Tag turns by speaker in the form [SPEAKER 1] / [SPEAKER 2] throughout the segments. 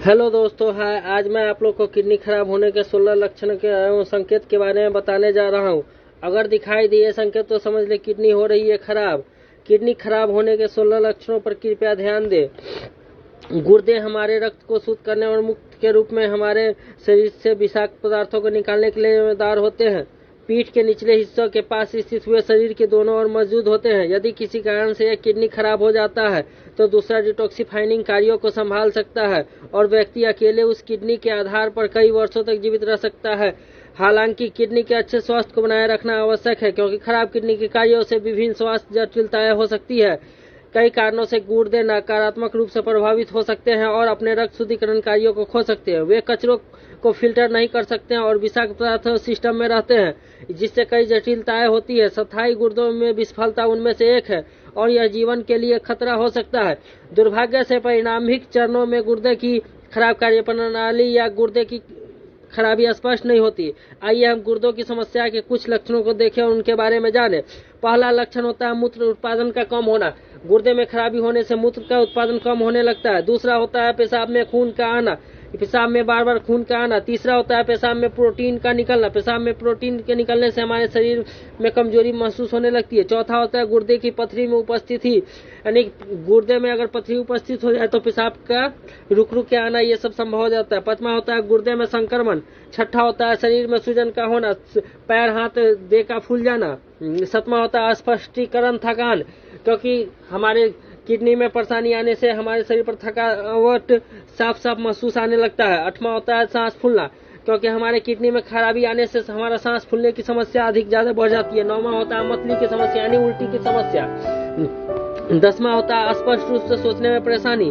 [SPEAKER 1] Hello दोस्तों, हाय। आज मैं आप लोग को किडनी खराब होने के 16 लक्षण के एवं संकेत के बारे में बताने जा रहा हूं। अगर दिखाई दिए संकेत तो समझ ले किडनी हो रही है खराब। किडनी खराब होने के 16 लक्षणों पर कृपया ध्यान दें। गुर्दे हमारे रक्त को शुद्ध करने और मुक्त के रूप में हमारे शरीर से विषाक्त पदार्थों को निकालने के लिए जिम्मेदार होते हैं। पीठ के निचले हिस्सों के पास स्थित हुए शरीर के दोनों ओर मौजूद होते हैं। यदि किसी कारण से एक किडनी खराब हो जाता है तो दूसरा डिटॉक्सिफाइंग कार्यों को संभाल सकता है और व्यक्ति अकेले उस किडनी के आधार पर कई वर्षों तक जीवित रह सकता है। हालांकि किडनी के अच्छे स्वास्थ्य को बनाए रखना आवश्यक है, क्योंकि खराब किडनी के कार्यों से विभिन्न स्वास्थ्य जटिलताएं हो सकती है। कई कारणों से गुर्दे नकारात्मक रूप से प्रभावित हो सकते हैं और अपने रक्त शुद्धिकरण कार्यों को खो सकते हैं। वे कचरों को फिल्टर नहीं कर सकते हैं और विषाक्त पदार्थ सिस्टम में रहते हैं, जिससे कई जटिलताएं होती है। स्थायी गुर्दों में विफलता उनमें से एक है और यह जीवन के लिए खतरा हो सकता है। दुर्भाग्य से परिणामिक चरणों में गुर्दे की खराब कार्यप्रणाली या गुर्दे की खराबी स्पष्ट नहीं होती। आइए हम गुर्दों की समस्या के कुछ लक्षणों को देखें और उनके बारे में जानें। पहला लक्षण होता है मूत्र उत्पादन का कम होना। गुर्दे में खराबी होने से मूत्र का उत्पादन कम होने लगता है। दूसरा होता है पेशाब में खून का आना, पेशाब में बार बार खून का आना। तीसरा होता है पेशाब में प्रोटीन का निकलना। पेशाब में प्रोटीन के निकलने से हमारे शरीर में कमजोरी महसूस होने लगती है। चौथा होता है गुर्दे की पथरी में उपस्थिति, यानी गुर्दे में अगर पथरी उपस्थित हो जाए तो पेशाब का रुक रुक के आना, ये सब संभव हो जाता है। पांचवा होता है गुर्दे में संक्रमण। छठा होता है शरीर में सूजन का होना, पैर हाथ देह का फूल जाना। सातवां होता है अस्पष्टीकरण थकान, क्योंकि हमारे किडनी में परेशानी आने से हमारे शरीर पर थकावट साफ साफ महसूस आने लगता है। आठवां होता है सांस फूलना, क्योंकि हमारे किडनी में खराबी आने से हमारा सांस फूलने की समस्या अधिक ज्यादा बढ़ जाती है। नौवां होता है मतली की समस्या, यानी उल्टी की समस्या। 10वां होता है स्पष्ट रूप से सोचने में परेशानी।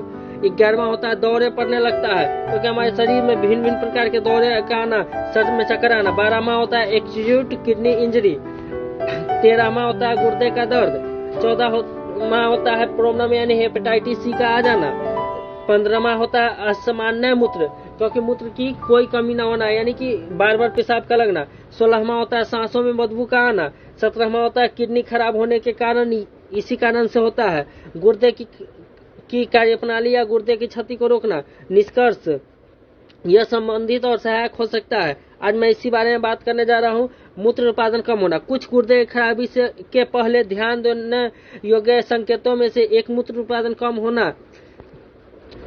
[SPEAKER 1] 11वां होता है दौरे पड़ने लगता है, क्योंकि हमारे शरीर में भिन्न भिन्न प्रकार के दौरे का आना, सर में चक्कर आना। 12वां होता है एक्यूट किडनी इंजरी। 13वां होता है गुर्दे का दर्द। 14वां होता है प्रॉब्लम यानी हेपेटाइटिस सी का आ जाना। 15वां होता है असामान्य मूत्र, क्योंकि मूत्र की कोई कमी न होना, यानी कि बार बार पेशाब का लगना। 16वां होता है सांसों में बदबू का आना। 17वां होता है किडनी खराब होने के कारण, इसी कारण से होता है गुर्दे की कार्यप्रणाली या गुर्दे की क्षति को रोकना। निष्कर्ष, यह संबंधित और सहायक हो सकता है। आज मैं इसी बारे में बात करने जा रहा हूँ। मूत्र उत्पादन कम होना। कुछ गुर्दे की खराबी से के पहले ध्यान देने योग्य संकेतों में से एक मूत्र उत्पादन कम होना।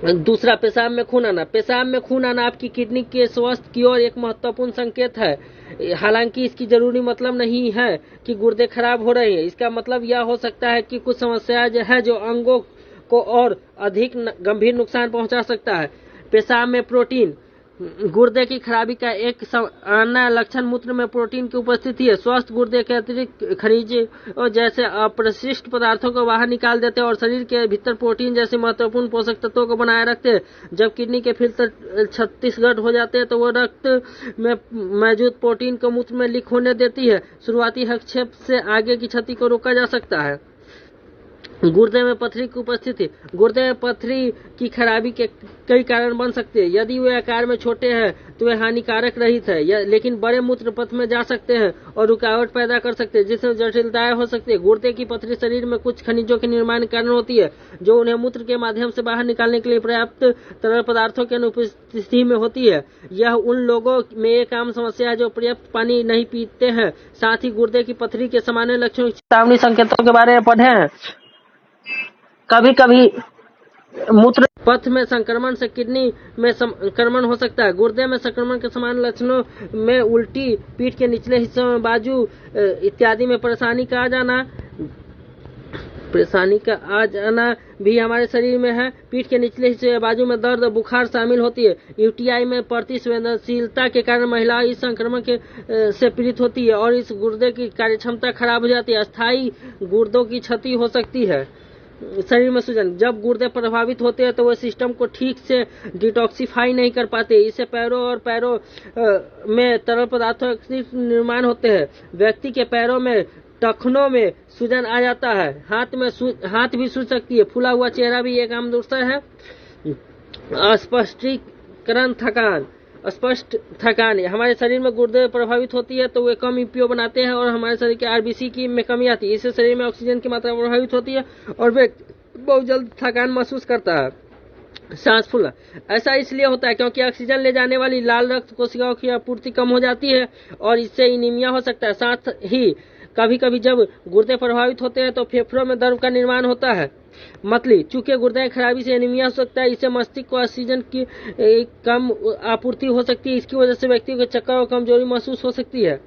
[SPEAKER 1] दूसरा, पेशाब में खून आना। पेशाब में खून आना आपकी किडनी के स्वास्थ्य की ओर एक महत्वपूर्ण संकेत है। हालांकि इसकी जरूरी मतलब नहीं है कि गुर्दे खराब हो रहे हैं। इसका मतलब यह हो सकता है कि कुछ समस्याएं है जो अंगों को और अधिक गंभीर नुकसान पहुंचा सकता है। पेशाब में प्रोटीन। गुर्दे की खराबी का एक अन्य लक्षण मूत्र में प्रोटीन की उपस्थिति है। स्वस्थ गुर्दे के अतिरिक्त खनिज जैसे अपशिष्ट पदार्थों को बाहर निकाल देते हैं और शरीर के भीतर प्रोटीन जैसे महत्वपूर्ण पोषक तत्वों को बनाए रखते हैं। जब किडनी के फिल्टर क्षतिग्रस्त हो जाते हैं तो वो रक्त में मौजूद प्रोटीन को मूत्र में लीक होने देती है। शुरुआती हस्तक्षेप से आगे की क्षति को रोका जा सकता है। गुर्दे में पथरी की उपस्थिति। गुर्दे में पथरी की खराबी के कई कारण बन सकते हैं। यदि वे आकार में छोटे हैं तो वे हानिकारक रहित है, लेकिन बड़े मूत्र पथ में जा सकते हैं और रुकावट पैदा कर सकते हैं, जिससे जटिलताएं हो सकती है। गुर्दे की पथरी शरीर में कुछ खनिजों के निर्माण के कारण होती है, जो उन्हें मूत्र के माध्यम से बाहर निकालने के लिए पर्याप्त तरल पदार्थों की अनुपस्थिति में होती है। यह उन लोगों में एक आम समस्या है जो पर्याप्त पानी नहीं पीते हैं। साथ ही गुर्दे की पथरी के सामान्य लक्षणों, चेतावनी संकेतों के बारे में पढ़ें। कभी कभी मूत्र पथ में संक्रमण से किडनी में संक्रमण हो सकता है। गुर्दे में संक्रमण के समान लक्षणों में उल्टी, पीठ के निचले हिस्सों में बाजू इत्यादि में परेशानी का आ जाना भी हमारे शरीर में है। पीठ के निचले हिस्से या बाजू में दर्द, बुखार शामिल होती है। यूटीआई में बढ़ती संवेदनशीलता के कारण महिला इस संक्रमण से पीड़ित होती है और इस गुर्दे की कार्यक्षमता खराब हो जाती है। अस्थायी गुर्दों की क्षति हो सकती है। शरीर में सूजन। जब गुर्दे प्रभावित होते हैं तो वह सिस्टम को ठीक से डिटॉक्सिफाई नहीं कर पाते। इससे पैरों में तरल पदार्थों के निर्माण होते हैं। व्यक्ति के पैरों में टखनों में सूजन आ जाता है। हाथ भी सूज सकती है। फूला हुआ चेहरा भी एक आम लक्षण है। अस्पष्टीकरण थकान। स्पष्ट थकान। हमारे शरीर में गुर्दे प्रभावित होती है तो वे कम ईपीओ बनाते हैं और हमारे शरीर के आरबीसी की में कमी आती है। इससे शरीर में ऑक्सीजन की मात्रा प्रभावित होती है और व्यक्ति बहुत जल्द थकान महसूस करता है। सांस फूलना। ऐसा इसलिए होता है क्योंकि ऑक्सीजन ले जाने वाली लाल रक्त कोशिकाओं की आपूर्ति कम हो जाती है और इससे एनीमिया हो सकता है। साथ ही कभी कभी जब गुर्दे प्रभावित होते हैं तो फेफड़ों में द्रव का निर्माण होता है। मतली, चूंकि गुर्दे की खराबी से एनीमिया हो सकता है, इससे मस्तिष्क को ऑक्सीजन की कम आपूर्ति हो सकती है। इसकी वजह से व्यक्ति को चक्कर और कमजोरी महसूस हो सकती है।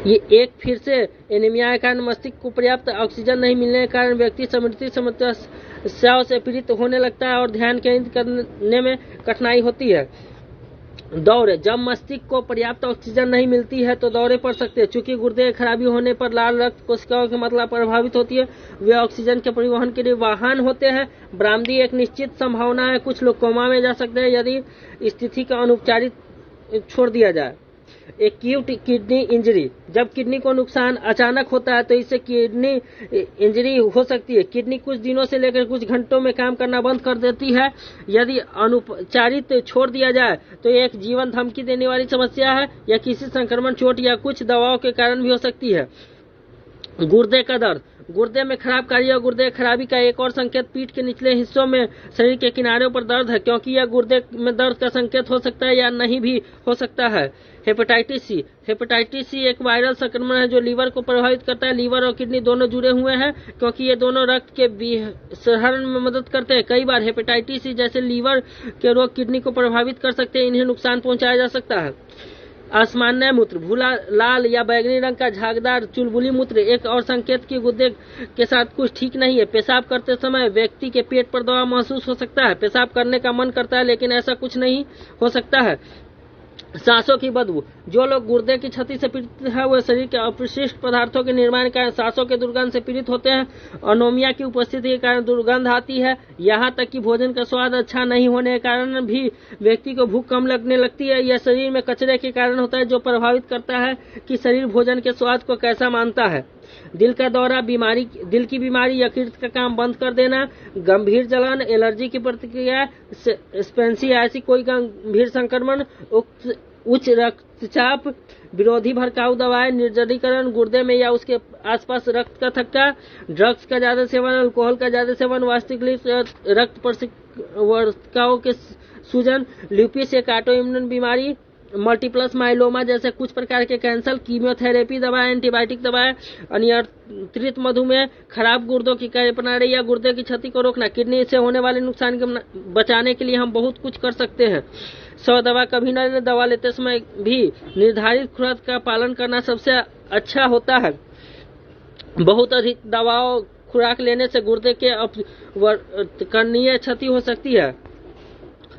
[SPEAKER 1] ये एक फिर से एनीमिया के कारण मस्तिष्क को पर्याप्त ऑक्सीजन नहीं मिलने के कारण व्यक्ति स्मृति समस्याओं से पीड़ित होने लगता है और ध्यान केंद्रित करने में कठिनाई होती है। दौरे, जब मस्तिष्क को पर्याप्त ऑक्सीजन नहीं मिलती है तो दौरे पड़ सकते हैं। चूंकि गुर्दे की खराबी होने पर लाल रक्त कोशिकाओं की मात्रा प्रभावित होती है, वे ऑक्सीजन के परिवहन के लिए वाहन होते हैं। बरामदी एक निश्चित संभावना है। कुछ लोग कोमा में जा सकते हैं यदि स्थिति का अनुपचारित छोड़ दिया जाए। एक्यूट किडनी इंजरी, जब किडनी को नुकसान अचानक होता है तो इससे किडनी इंजरी हो सकती है। किडनी कुछ दिनों से लेकर कुछ घंटों में काम करना बंद कर देती है। यदि अनुपचारित छोड़ दिया जाए तो यह एक जीवन धमकी देने वाली समस्या है। यह किसी संक्रमण, चोट या कुछ दवाओं के कारण भी हो सकती है। गुर्दे का दर्द, गुर्दे में खराब कार्य और गुर्दे की खराबी का एक और संकेत पीठ के निचले हिस्सों में शरीर के किनारों पर दर्द है, क्योंकि यह गुर्दे में दर्द का संकेत हो सकता है या नहीं भी हो सकता है। हेपेटाइटिस सी, हेपेटाइटिस सी एक वायरल संक्रमण है जो लीवर को प्रभावित करता है। लीवर और किडनी दोनों जुड़े हुए हैं क्योंकि ये दोनों रक्त के विसरण में मदद करते हैं। कई बार हेपेटाइटिस सी जैसे लीवर के रोग किडनी को प्रभावित कर सकते हैं, इन्हें नुकसान पहुंचाया जा सकता है। असामान्य मूत्र, भूरा, लाल या बैंगनी रंग का झागदार चुलबुली मूत्र एक और संकेत की गुर्दे के साथ कुछ ठीक नहीं है। पेशाब करते समय व्यक्ति के पेट पर दबाव महसूस हो सकता है। पेशाब करने का मन करता है लेकिन ऐसा कुछ नहीं हो सकता है। सांसों की बदबू, जो लोग गुर्दे की क्षति से पीड़ित है वे शरीर के अपशिष्ट पदार्थों के निर्माण के कारण सांसों के दुर्गंध से पीड़ित होते हैं। अनोमिया की उपस्थिति के कारण दुर्गंध आती है। यहाँ तक कि भोजन का स्वाद अच्छा नहीं होने के कारण भी व्यक्ति को भूख कम लगने लगती है। यह शरीर में कचरे के कारण होता है जो प्रभावित करता है कि शरीर भोजन के स्वाद को कैसा मानता है। दिल का दौरा, बीमारी, दिल की बीमारी, यकृत का काम बंद कर देना, गंभीर जलन, एलर्जी की प्रतिक्रिया, स्पेंसियासिस कोई गंभीर संक्रमण, उच्च रक्तचाप, विरोधी भड़काऊ दवाएं, निर्जलीकरण, गुर्दे में या उसके आसपास रक्त का थक्का, ड्रग्स का ज्यादा सेवन, अल्कोहल का ज्यादा सेवन, वास्तविक रक्त कोशिकाओं के सूजन, ल्यूपिस एक ऑटोइम्यून बीमारी, मल्टीप्लस माइलोमा जैसे कुछ प्रकार के कैंसर, कीमोथेरेपी दवाएं, एंटीबायोटिक दवाएं, अनियंत्रित मधुमेह, खराब गुर्दों की कार्यप्रणाली या गुर्दे की क्षति को रोकना। किडनी से होने वाले नुकसान को बचाने के लिए हम बहुत कुछ कर सकते हैं। सौ दवा कभी न लें, दवा लेते समय भी निर्धारित खुराक का पालन करना सबसे अच्छा होता है। बहुत अधिक दवाओं खुराक लेने से गुर्दे के अपवर्तनीय क्षति हो सकती है।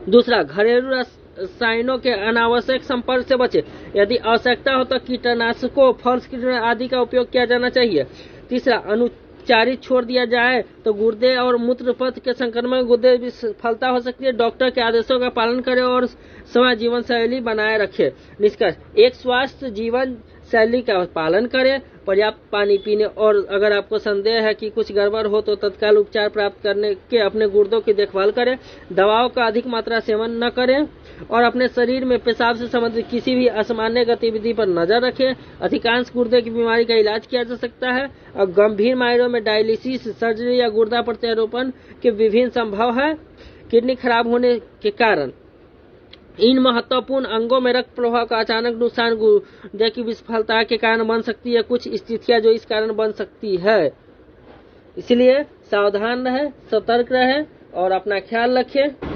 [SPEAKER 1] दूसरा, घरेलू रसायनों के अनावश्यक संपर्क से बचे। यदि आवश्यकता हो तो कीटनाशकों, फॉल्स कीटनाशक आदि का उपयोग किया जाना चाहिए। तीसरा, अनुपचारित छोड़ दिया जाए तो गुर्दे और मूत्र पथ के संक्रमण गुर्दे विफलता हो सकती है। डॉक्टर के आदेशों का पालन करें और समय जीवन शैली बनाए रखें। निष्कर्ष, एक स्वस्थ जीवन शैली का पालन करें, पर्याप्त पानी पीने और अगर आपको संदेह है कि कुछ गड़बड़ हो तो तत्काल उपचार प्राप्त करने के अपने गुर्दों की देखभाल करें। दवाओं का अधिक मात्रा सेवन न करें और अपने शरीर में पेशाब से संबंधित किसी भी असामान्य गतिविधि पर नजर रखें। अधिकांश गुर्दे की बीमारी का इलाज किया जा सकता है और गंभीर मामलों में डायलिसिस, सर्जरी या गुर्दा प्रत्यारोपण के विभिन्न संभव है। किडनी खराब होने के कारण इन महत्वपूर्ण अंगों में रक्त प्रवाह का अचानक नुकसान गुर्दे की विफलता के कारण बन सकती है। कुछ स्थितियां जो इस कारण बन सकती है, इसलिए सावधान रहें, सतर्क रहें और अपना ख्याल रखें।